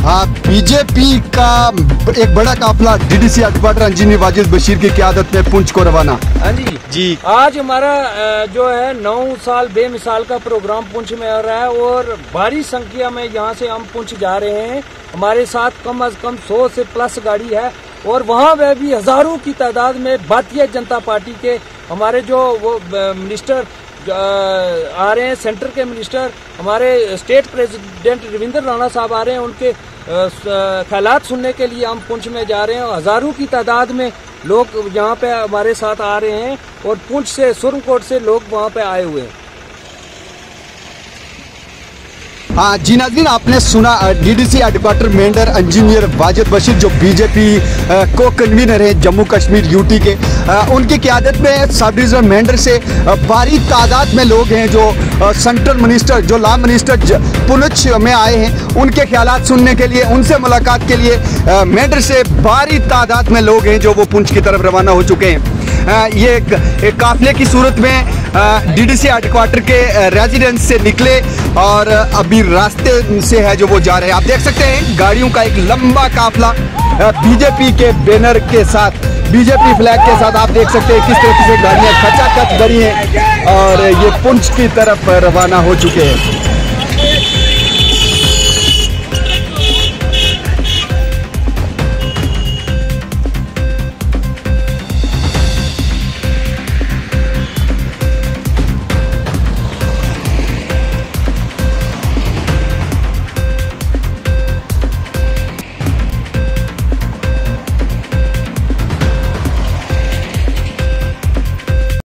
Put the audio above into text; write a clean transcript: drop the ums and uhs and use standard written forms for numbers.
हाँ, बीजेपी का एक बड़ा काफिला DDC headquarter engineer Wajid Bashir की क़यादत में पुंछ को रवाना। हाँ जी, आज हमारा जो है 9 साल बेमिसाल का प्रोग्राम पुंछ में हो रहा है और भारी संख्या में यहाँ से हम पुंछ जा रहे हैं। हमारे साथ कम से कम 100 से प्लस गाड़ी है और वहाँ वह भी हजारों की तादाद में भारतीय जनता पार्टी के हमारे जो वो मिनिस्टर आ रहे हैं, सेंटर के मिनिस्टर, हमारे स्टेट प्रेसिडेंट रविंद्र राणा साहब आ रहे हैं। उनके ख्यालात सुनने के लिए हम पुंछ में जा रहे हैं और हजारों की तादाद में लोग यहाँ पे हमारे साथ आ रहे हैं और पुंछ से सुरनकोट से लोग वहाँ पे आए हुए हैं। हाँ जी नाज़रीन, आपने सुना DDC headquarter Mendhar engineer Wajid Bashir जो बीजेपी को कन्वीनर है जम्मू कश्मीर यूटी के, उनकी क़यादत में सब डिवीज़न मेंढर से भारी तादाद में लोग हैं जो सेंट्रल मिनिस्टर जो लॉ मिनिस्टर पुंछ में आए हैं। उनके ख्यालात सुनने के लिए, उनसे मुलाकात के लिए मेंढर से भारी तादाद में लोग हैं जो वो पुंछ की तरफ रवाना हो चुके हैं। ये एक काफिले की सूरत में डीडीसी हेडक्वार्टर के रेजिडेंस से निकले और अभी रास्ते से है जो वो जा रहे हैं। आप देख सकते हैं गाड़ियों का एक लंबा काफिला बीजेपी के बैनर के साथ, बीजेपी फ्लैग के साथ आप देख सकते हैं किस तरीके से गाड़ियां खचाखच भरी हैं और ये पुंछ की तरफ रवाना हो चुके हैं।